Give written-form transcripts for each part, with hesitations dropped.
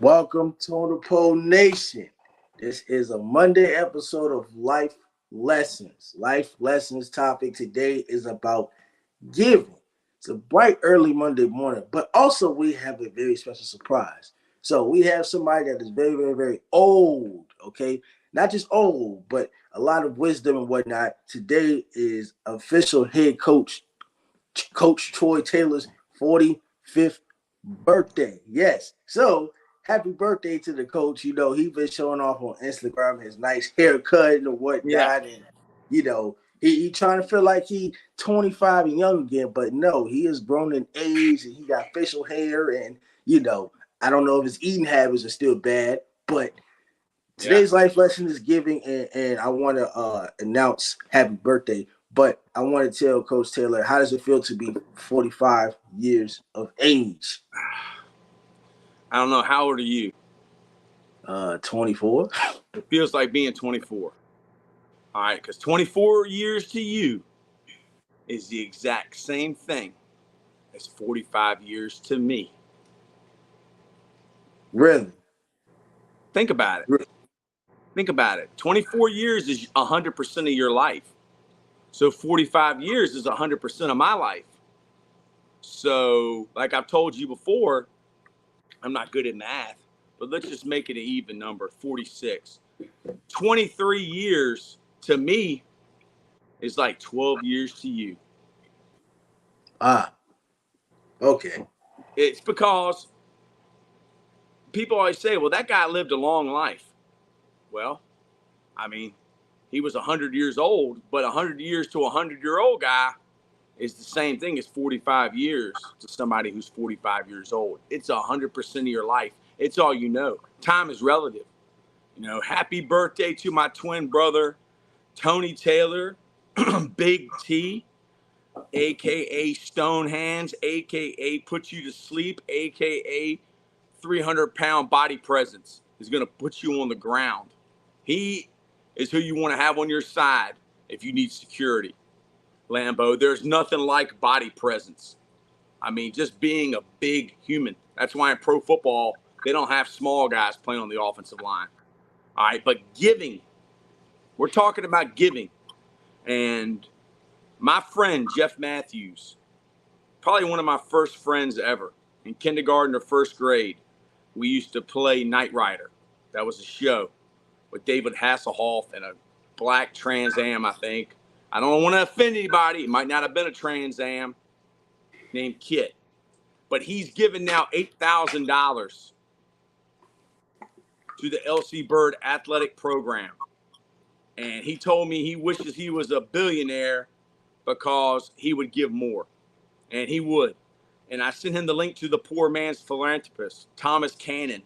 Welcome to the Pole Nation. This is a Monday episode of Life Lessons. Life Lessons topic today is about giving. It's a bright early Monday morning, but also we have a very special surprise. So we have somebody that is very, very, very old, okay? Not just old, but a lot of wisdom and whatnot. Today is official head coach, Coach Troy Taylor's 45th birthday. Yes. So happy birthday to the coach. He's been showing off on Instagram his nice haircut and Yeah. whatnot. And, he trying to feel like he 25 and young again. But no, he is grown in age and he got facial hair. And, I don't know if his eating habits are still bad. But today's life lesson is giving. And I want to announce happy birthday. But I want to tell Coach Taylor, how does it feel to be 45 years of age? I don't know. How old are you? 24. It feels like being 24. All right, because 24 years to you is the exact same thing as 45 years to me. Really? Think about it. Think about it. 24 years is 100% of your life. So 45 years is 100% of my life. So, like I've told you before, I'm not good at math, but let's just make it an even number, 46. 23 years to me is like 12 years to you. Okay. It's because people always say, well, that guy lived a long life. Well, I mean, he was 100 years old, but 100 years to a 100-year-old guy is the same thing as 45 years to somebody who's 45 years old. It's 100% of your life. It's all you know. Time is relative. Happy birthday to my twin brother, Tony Taylor, Big T, a.k.a. Stone Hands, a.k.a. Put You to Sleep, a.k.a. 300-pound body presence. Is going to put you on the ground. He is who you want to have on your side if you need security. Lambo, there's nothing like body presence. I mean, just being a big human. That's why in pro football, they don't have small guys playing on the offensive line. All right, but giving. We're talking about giving. And my friend, Jeff Matthews, probably one of my first friends ever. In kindergarten or first grade, we used to play Knight Rider. That was a show with David Hasselhoff and a black Trans Am, I think. I don't want to offend anybody. It might not have been a Trans Am named Kit. But he's given now $8,000 to the LC Bird athletic program. And he told me he wishes he was a billionaire because he would give more. And he would. And I sent him the link to the poor man's philanthropist, Thomas Cannon.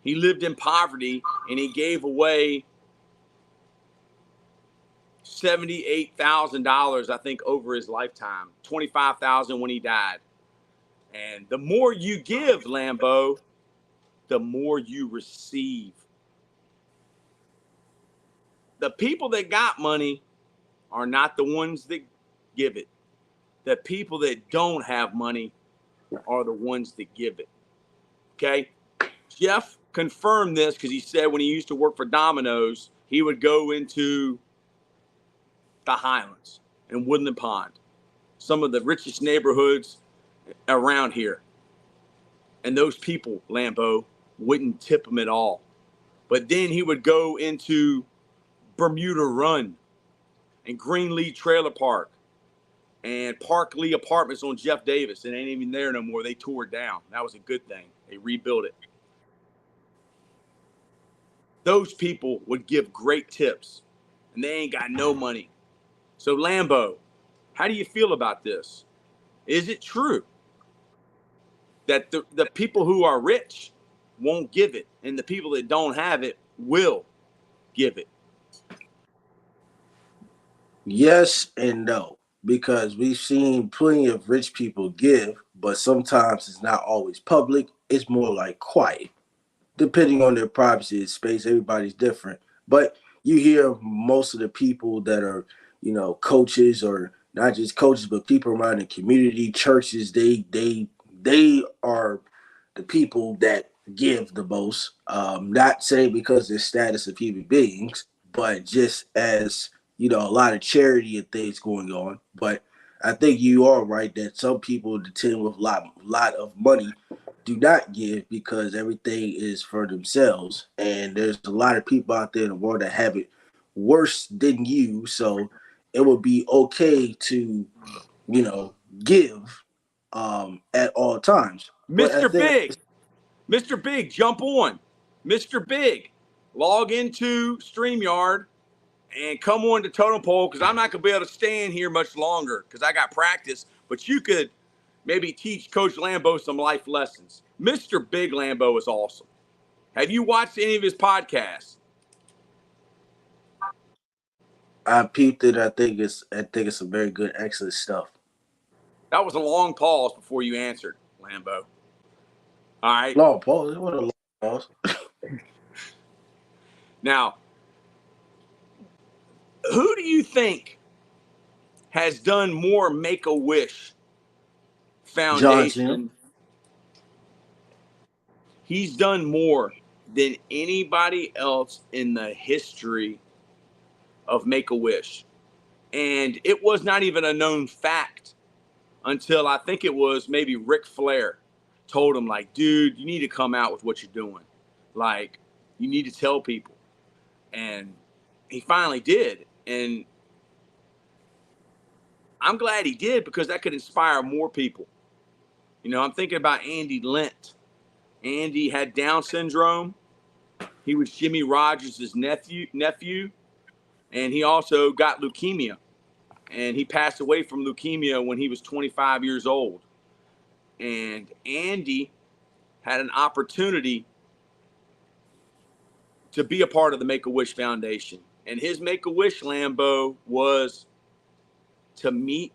He lived in poverty and he gave away $78,000, I think, over his lifetime. $25,000 when he died. And the more you give, Lambo, the more you receive. The people that got money are not the ones that give it. The people that don't have money are the ones that give it. Okay? Jeff confirmed this because he said when he used to work for Domino's, he would go into the Highlands and Woodland Pond, some of the richest neighborhoods around here. And those people, Lambo, wouldn't tip him at all. But then he would go into Bermuda Run and Greenlee Trailer Park and Park Lee Apartments on Jeff Davis. It ain't even there no more. They tore it down. That was a good thing. They rebuilt it. Those people would give great tips, and they ain't got no money. So, Lambo, how do you feel about this? Is it true that the people who are rich won't give it, and the people that don't have it will give it? Yes and no, because we've seen plenty of rich people give, but sometimes it's not always public. It's more like quiet, depending on their privacy and space. Everybody's different, but you hear most of the people that are, coaches, or not just coaches, but people around the community, churches. They are the people that give the most. Not saying because their status of human beings, but just as a lot of charity and things going on. But I think you are right that some people that tend with lot of money do not give because everything is for themselves. And there's a lot of people out there in the world that have it worse than you. So it would be okay to, you know, give at all times. But I Mr. think Big, Mr. Big, jump on. Mr. Big, log into StreamYard and come on to Totem Pole because I'm not going to be able to stand here much longer because I got practice. But you could maybe teach Coach Lambo some life lessons. Mr. Big Lambo is awesome. Have you watched any of his podcasts? I peeped it. I think it's some very good, excellent stuff. That was a long pause before you answered, Lambo. All right. Long pause. What a long pause. Now, who do you think has done more Make-A-Wish John Cena. Foundation? He's done more than anybody else in the history of Make-A-Wish. And it was not even a known fact until I think it was maybe Ric Flair told him, like, dude, you need to come out with what you're doing. Like, you need to tell people. And he finally did. And I'm glad he did because that could inspire more people. You know, I'm thinking about Andy Lent. Andy had Down syndrome. He was Jimmy Rogers' nephew, and he also got leukemia. And he passed away from leukemia when he was 25 years old. And Andy had an opportunity to be a part of the Make-A-Wish Foundation. And his Make-A-Wish, Lambo, was to meet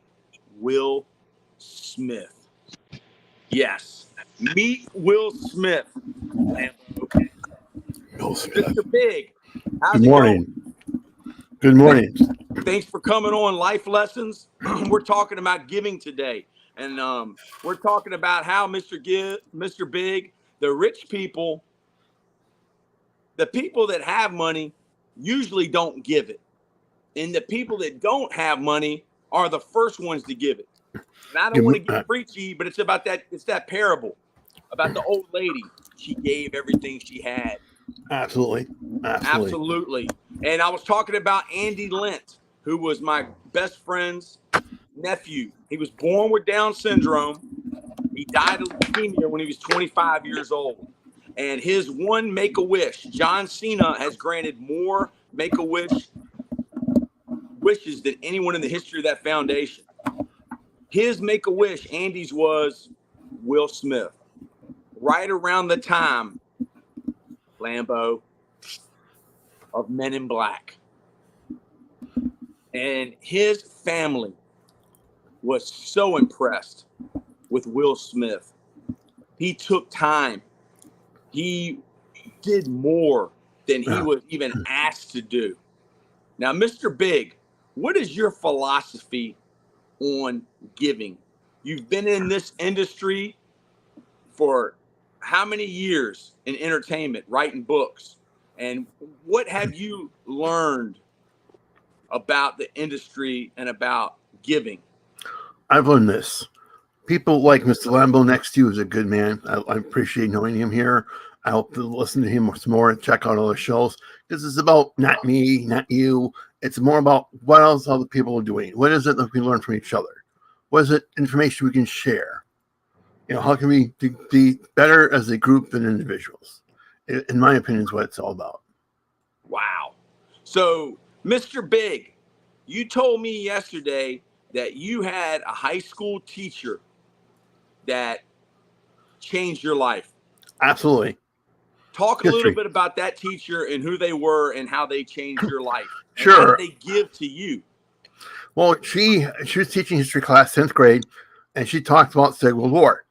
Will Smith. Yes, meet Will Smith, Lambo. Will Smith. Mr. Big, how's Good it morning. going? Good morning. Thanks for coming on Life Lessons. We're talking about giving today. And we're talking about how Mr. Big, the rich people, the people that have money usually don't give it. And the people that don't have money are the first ones to give it. And I don't want to get preachy, but it's about that. It's that parable about the old lady. She gave everything she had. Absolutely. Absolutely. And I was talking about Andy Lent, who was my best friend's nephew. He was born with Down syndrome. He died of leukemia when he was 25 years old. And his one Make-A-Wish, John Cena has granted more Make-A-Wish wishes than anyone in the history of that foundation. His Make-A-Wish, Andy's, was Will Smith. Right around the time, Lambo, of Men in Black. And his family was so impressed with Will Smith. He took time. He did more than he was even asked to do. Now, Mr. Big, what is your philosophy on giving? You've been in this industry for how many years in entertainment, writing books? And what have you learned about the industry and about giving? I've learned this. People like Mr. Lambo next to you is a good man. I appreciate knowing him here. I hope to listen to him some more and check out all the shows because it's about not me, not you. It's more about what else other people are doing. What is it that we can learn from each other? What is it information we can share? You know, how can we be better as a group than individuals? In my opinion, is what it's all about. Wow. So, Mr. Big, you told me yesterday that you had a high school teacher that changed your life. Absolutely. Talk a little bit about that teacher and who they were and how they changed your life. And Sure. how did they give to you? Well, she was teaching history class, 10th grade, and she talked about the Second World War.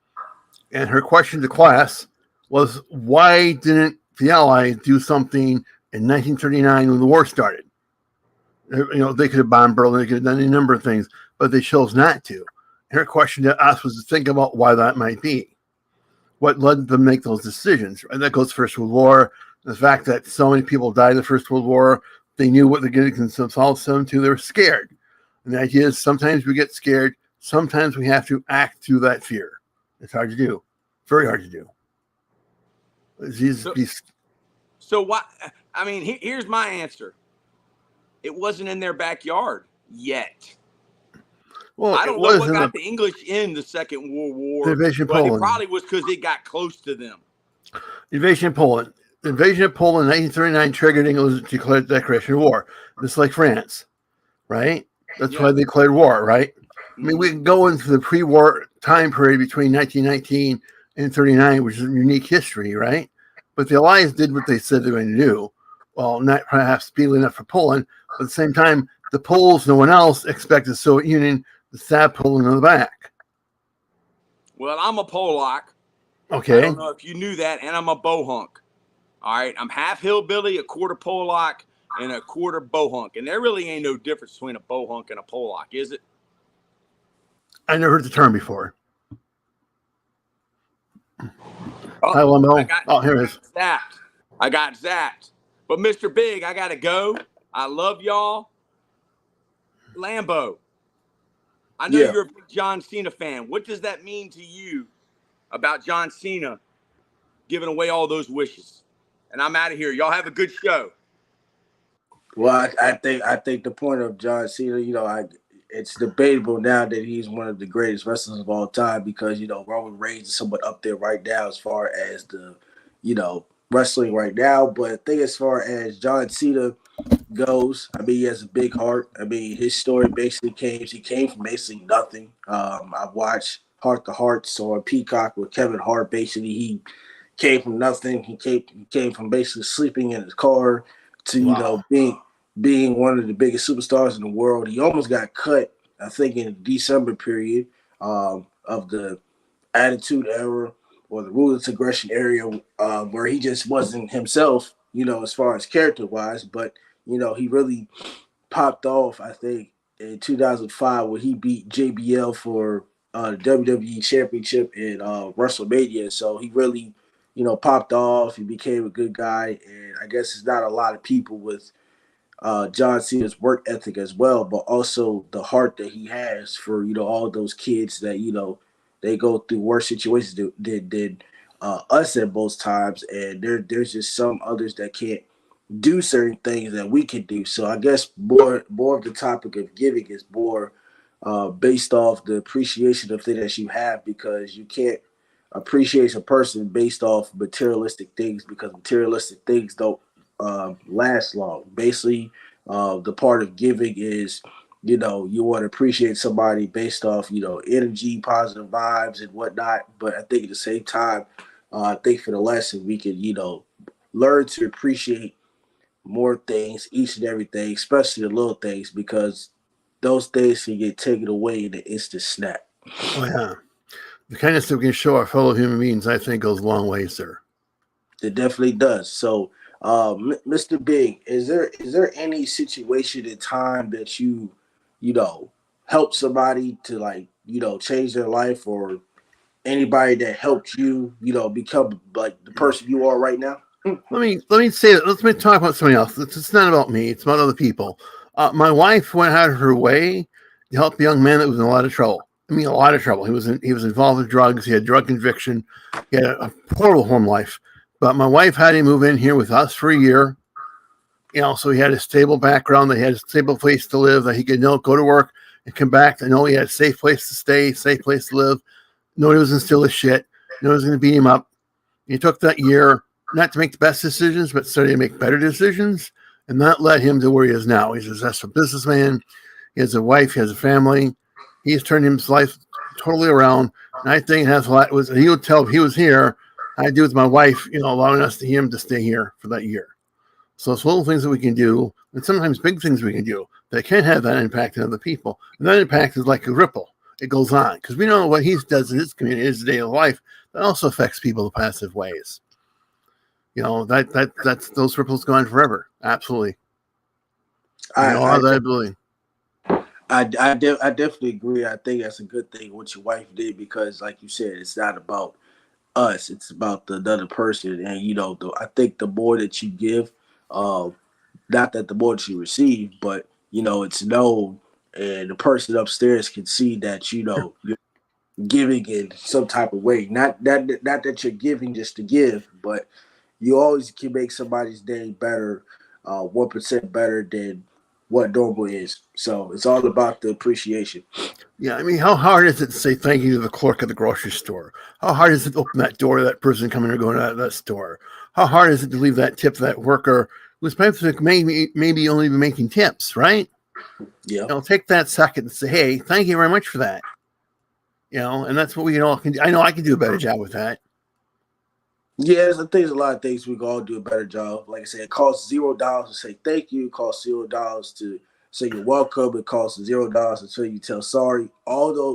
And her question to class was, why didn't the Allies do something in 1939 when the war started? You know, they could have bombed Berlin, they could have done a number of things, but they chose not to. And her question to us was to think about why that might be. what led them to make those decisions. And that goes to First World War. The fact that so many people died in the First World War, they knew what they're getting themselves into. They were scared. And the idea is sometimes we get scared. Sometimes we have to act through that fear. It's hard to do. Very hard to do. So what? I mean, here's my answer. It wasn't in their backyard yet. Well, I don't know what got the English in the Second World War, the invasion of but Poland. it probably was because it got close to them. Invasion of Poland. The invasion of Poland in 1939 triggered England's declared declaration of war. Just like France, right? That's why they declared war, right? I mean, we can go into the pre-war time period between 1919 and 39, which is a unique history, right? But the Allies did what they said they were going to do. Well, not perhaps speedily enough for Poland, but at the same time, the Poles, no one else expected the Soviet Union to stab Poland in the back. Well, I'm a Polak. Okay. I don't know if you knew that, and I'm a bohunk. All right, I'm half hillbilly, a quarter Polak, and a quarter bohunk. And there really ain't no difference between a bohunk and a Polak, is it? I never heard the term before. Oh, Hi, Lambo. Here it is. I got zapped. But Mr. Big, I got to go. I love y'all. Lambo, I know you're a big John Cena fan. What does that mean to you about John Cena giving away all those wishes? And I'm out of here. Y'all have a good show. Well, I think the point of John Cena, it's debatable now that he's one of the greatest wrestlers of all time because Roman Reigns is somewhat up there right now as far as the wrestling right now. But I think as far as John Cena goes, I mean, he has a big heart. I mean, his story basically he came from basically nothing. I've watched Heart to Hearts on Peacock with Kevin Hart. Basically, he came from nothing. He came from basically sleeping in his car to being one of the biggest superstars in the world. He almost got cut, I think, in the December period of the Attitude Era or the Ruthless Aggression area, where he just wasn't himself, as far as character wise. But he really popped off, I think, in 2005 when he beat JBL for the WWE Championship in WrestleMania. So he really, popped off. He became a good guy, and I guess it's not a lot of people with John Cena's work ethic as well, but also the heart that he has for all those kids that they go through worse situations than us at both times, and there's just some others that can't do certain things that we can do. So I guess more of the topic of giving is more based off the appreciation of things that you have, because you can't appreciate a person based off materialistic things, because materialistic things don't last long. Basically, the part of giving is, you want to appreciate somebody based off, energy, positive vibes, and whatnot. But I think at the same time, I think for the lesson, we can, learn to appreciate more things, each and everything, especially the little things, because those things can get taken away in an instant snap. Oh, yeah. The kindness that we can show our fellow human beings, I think, goes a long way, sir. It definitely does. So, Mr. Big, is there any situation in time that you help somebody to change their life, or anybody that helped you become like the person you are right now? Let me say that. Let me talk about somebody else. It's not about me. It's about other people. My wife went out of her way to help a young man that was in a lot of trouble. I mean, a lot of trouble. He was involved with drugs. He had drug conviction. He had a horrible home life. But my wife had him move in here with us for a year. So he had a stable background. That he had a stable place to live. That he could go to work and come back to know he had a safe place to stay, safe place to live. Nobody was going to steal his shit. Nobody was going to beat him up. He took that year not to make the best decisions, but started to make better decisions. And that led him to where he is now. He's a successful businessman. He has a wife. He has a family. He's turned his life totally around. And I think it has a lot. He would tell if he was here, I do with my wife, allowing him to stay here for that year. So it's little things that we can do, and sometimes big things we can do that can have that impact on other people. And that impact is like a ripple. It goes on, because we know what he does in his community, his daily life, that also affects people in positive ways. That's those ripples go on forever. Absolutely. I definitely agree. I think that's a good thing what your wife did, because, like you said, it's not about us. It's about the other person, and I think the more that you give, uh, not that the more that you receive, but it's known, and the person upstairs can see that you're giving in some type of way. Not that you're giving just to give, but you always can make somebody's day better, 1% better than what normal is. So it's all about the appreciation. Yeah, I mean, how hard is it to say thank you to the clerk at the grocery store? How hard is it to open that door to that person coming or going out of that store? How hard is it to leave that tip to that worker who's maybe only be making tips, right? Yeah. Take that second and say, hey, thank you very much for that. And that's what we all can do. I know I can do a better job with that. Yes, I think there's a lot of things we can all do a better job. Like I said, it costs $0 to say thank you. It costs $0 to say you're welcome. It costs $0 until you tell sorry.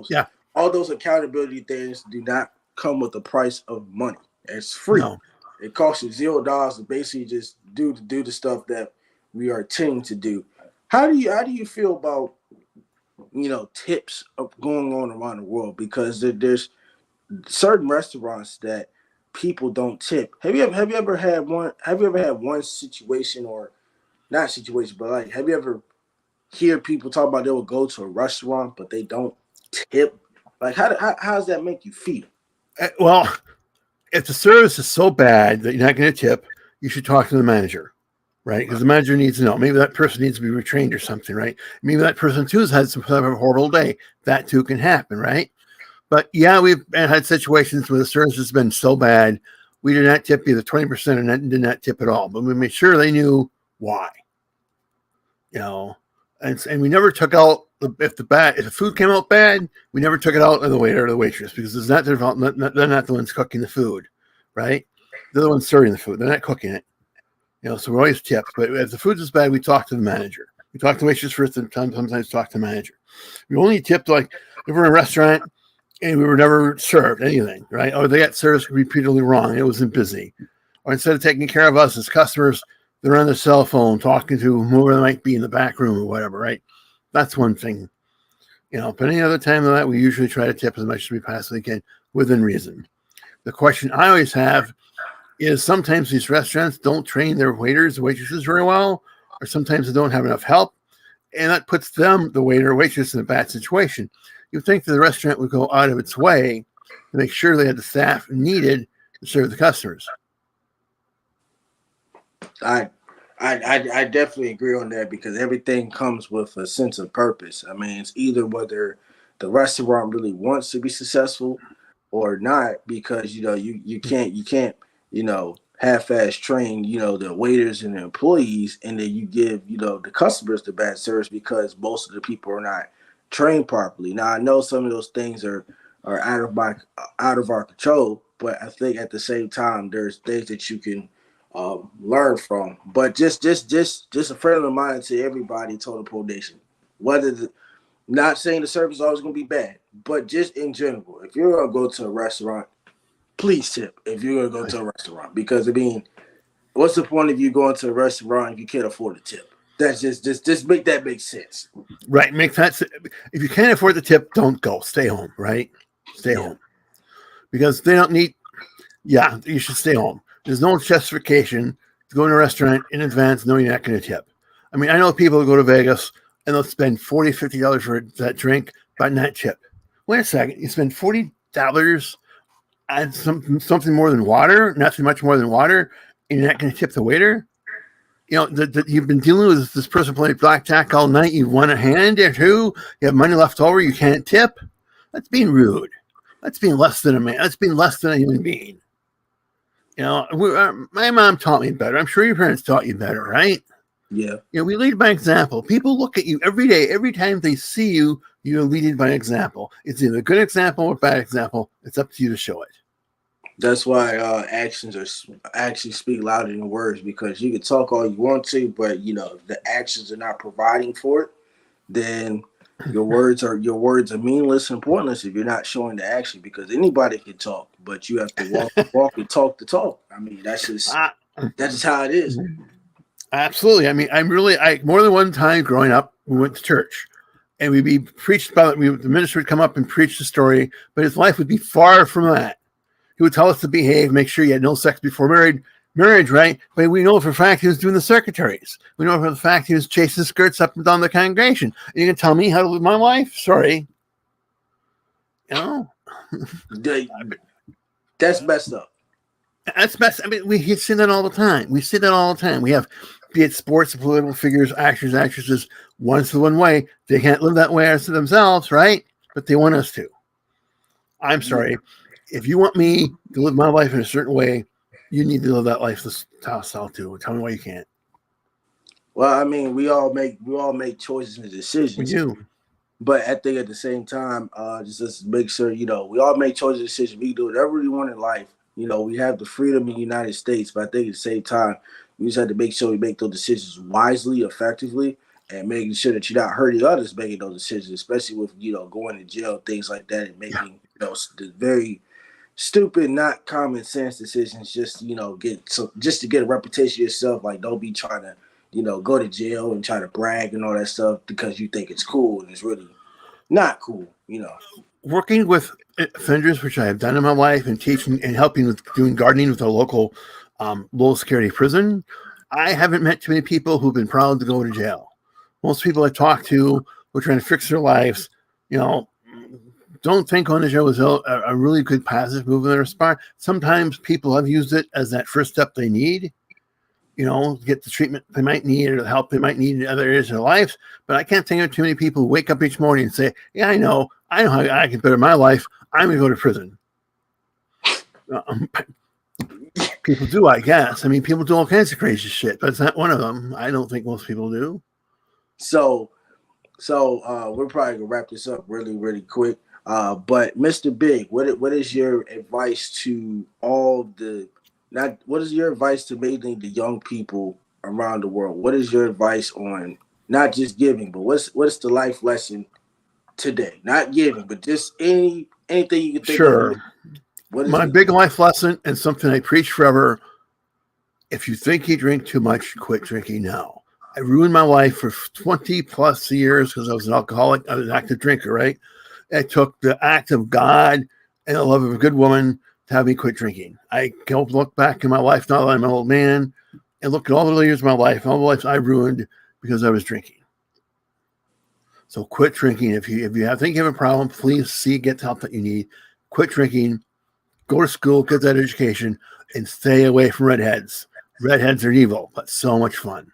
Yeah. All those accountability things do not come with the price of money. It's free. No. It costs you $0 to basically just do the stuff that we are tending to do. How do you feel about tips of going on around the world? Because there's certain restaurants that people don't tip. Have you ever had one? Have you ever had one situation, or not situation, but like have you ever hear people talk about they will go to a restaurant but they don't tip? Like how does that make you feel? Well, if the service is so bad that you're not going to tip, you should talk to the manager, right? Because the manager needs to know. Maybe that person needs to be retrained or something, right? Maybe that person too has had some kind of a horrible day. That too can happen, right? But yeah, we've had situations where the service has been so bad, we did not tip either 20% or did not tip at all. But we made sure they knew why. And we never took out if the food came out bad, we never took it out on the waiter or the waitress because it's not their fault. They're not the ones cooking the food, right? They're the ones serving the food. They're not cooking it. So we're always tipped. But if the food is bad, we talk to the manager. We talk to the waitress first, and sometimes talk to the manager. We only tipped like if we're in a restaurant and we were never served anything, right? Or they got service repeatedly wrong. It wasn't busy. Or instead of taking care of us as customers, they're on their cell phone talking to whoever they might be in the back room or whatever, right? That's one thing. But any other time than that, we usually try to tip as much as we possibly can within reason. The question I always have is sometimes these restaurants don't train their waiters and waitresses very well, or sometimes they don't have enough help, and that puts them, the waiter or waitress, in a bad situation. You'd think that the restaurant would go out of its way to make sure they had the staff needed to serve the customers. I definitely agree on that because everything comes with a sense of purpose. I mean, it's either whether the restaurant really wants to be successful or not, because you can't half-ass train the waiters and the employees, and then you give the customers the bad service because most of the people are not trained properly. Now I know some of those things are out of our control, but I think at the same time there's things that you can learn from. But just a friendly reminder to everybody, Total Pro Nation. Not saying the service is always going to be bad, but just in general, if you're going to go to a restaurant, please tip. If you're going to go to a restaurant, because I mean, what's the point of you going to a restaurant if you can't afford a tip? That's just make that make sense. Right. If you can't afford the tip, don't go. Stay home. Right. Stay home, because they don't need. Yeah, you should stay home. There's no justification to go to a restaurant in advance knowing you're not going to tip. I mean, I know people who go to Vegas and they'll spend $40, $50 for that drink, but not tip. Wait a second. You spend $40 on something more than water, not too much more than water, and you're not going to tip the waiter? You've been dealing with this person playing blackjack all night. You won a hand or two. You have money left over. You can't tip. That's being rude. That's being less than a man. That's being less than a human being. My mom taught me better. I'm sure your parents taught you better, right? Yeah. We lead by example. People look at you every day. Every time they see you, you're leading by example. It's either a good example or bad example. It's up to you to show it. That's why actions actually speak louder than words, because you can talk all you want to, but if the actions are not providing for it, then your words are meaningless and pointless if you're not showing the action. Because anybody can talk, but you have to walk and talk the talk. I mean, that's just how it is. Absolutely. I mean, I more than one time growing up, we went to church, and we'd be preached about. The minister would come up and preach the story, but his life would be far from that. He would tell us to behave, make sure you had no sex before marriage, right? But we know for a fact he was doing the secretaries. We know for the fact he was chasing skirts up and down the congregation. And you can tell me how to live my life? Sorry. You know? That's messed up. That's best. I mean, we see that all the time. We see that all the time. We have, be it sports, political figures, actors, actresses, one's the one way. They can't live that way as to themselves, right? But they want us to. I'm sorry. If you want me to live my life in a certain way, you need to live that life style too. Tell me why you can't. Well, I mean, we all make choices and decisions. We do. But I think at the same time, just make sure, we all make choices and decisions. We do whatever we want in life. We have the freedom in the United States, but I think at the same time, we just have to make sure we make those decisions wisely, effectively, and making sure that you're not hurting others making those decisions, especially with, going to jail, things like that, and making, the very stupid, not common sense decisions just, just to get a reputation of yourself. Like, don't be trying to, go to jail and try to brag and all that stuff because you think it's cool and it's really not cool, Working with offenders, which I have done in my life, and teaching and helping with doing gardening with a local low security prison, I haven't met too many people who've been proud to go to jail. Most people I talk to who are trying to fix their lives, don't think going to jail is a really good positive move in their spine. Sometimes people have used it as that first step they need, get the treatment they might need or the help they might need in other areas of their lives. But I can't think of too many people who wake up each morning and say, yeah, I know how I can better my life. I'm going to go to prison. People do, I guess. I mean, people do all kinds of crazy shit, but it's not one of them. I don't think most people do. So we're probably going to wrap this up really, really quick. But Mr. Big, what is your advice to what is your advice to mainly the young people around the world? What is your advice on not just giving, but what's the life lesson today? Not giving, but just anything you can think sure. of. My big life lesson, and something I preach forever: if you think you drink too much, quit drinking now. I ruined my life for 20 plus years because I was an alcoholic. I was an active drinker, right? It took the act of God and the love of a good woman to have me quit drinking. I can look back in my life now that I'm an old man and look at all the years of my life, all the lives I ruined because I was drinking. So quit drinking. If you think you have a problem, please get the help that you need. Quit drinking. Go to school, get that education, and stay away from redheads. Redheads are evil, but so much fun.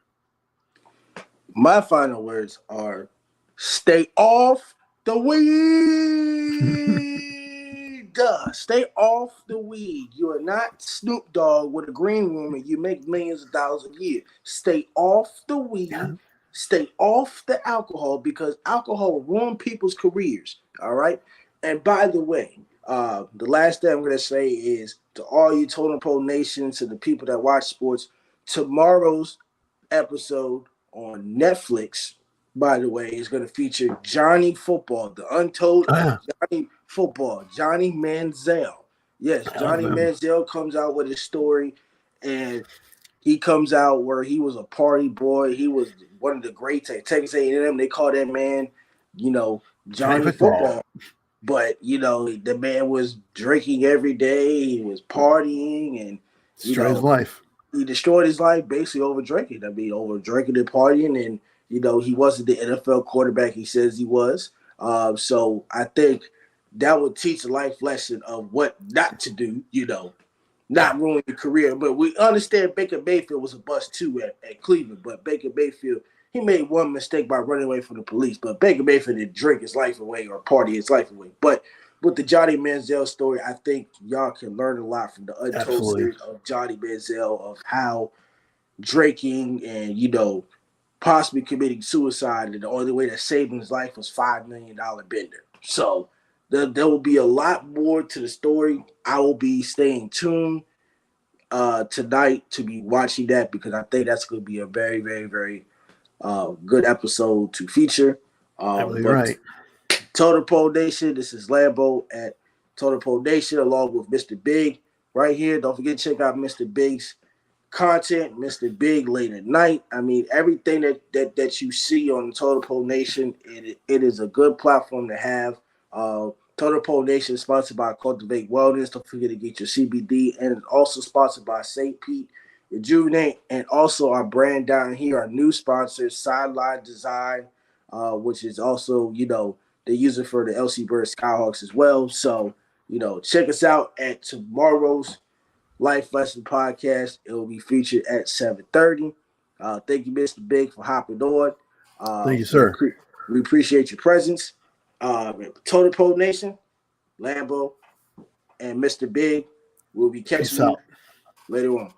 My final words are: stay off the weed. Stay off the weed. You are not Snoop Dogg with a green room and you make millions of dollars a year. Stay off the weed. Yeah. Stay off the alcohol, because alcohol will ruin people's careers. All right. And by the way, the last thing I'm going to say is to all you Totem Pole Nation, to the people that watch sports, tomorrow's episode on Netflix, by the way, is going to feature Johnny Football, the untold Johnny Football, Johnny Manziel. Yes, Johnny Manziel comes out with his story, and he comes out where he was a party boy. He was one of the greats at Texas A&M. They call that man, Johnny Football. But, the man was drinking every day. He was partying and, destroyed his life. He destroyed his life basically over drinking. I mean, over drinking and partying. And, he wasn't the NFL quarterback he says he was. So I think that would teach a life lesson of what not to do, not ruin your career. But we understand Baker Mayfield was a bust too at Cleveland. But Baker Mayfield, he made one mistake by running away from the police. But Baker Mayfield didn't drink his life away or party his life away. But with the Johnny Manziel story, I think y'all can learn a lot from the untold series of Johnny Manziel, of how drinking and, possibly committing suicide, and the only way to save his life was $5 million bender. So there will be a lot more to the story. I will be staying tuned tonight to be watching that, because I think that's going to be a very, very, very good episode to feature. Right. Totem Pole Nation, this is Lambo at Totem Pole Nation, along with Mr. Big right here. Don't forget to check out Mr. Big's content, Mr. Big Late at Night. I mean, everything that you see on Totem Pole Nation, it is a good platform to have. Totem Nation is sponsored by Cultivate Wellness. Don't forget to get your CBD, and it's also sponsored by St. Pete Rejuvenate, and also our brand down here, our new sponsor, Sideline Design, which is also, they use it for the LC Bird Skyhawks as well. So, check us out at tomorrow's Life Lesson Podcast. It will be featured at 7:30. Thank you, Mr. Big, for hopping on. Thank you, sir. We appreciate your presence. Totem Nation, Lambo, and Mr. Big will be catching Peace you out. later on.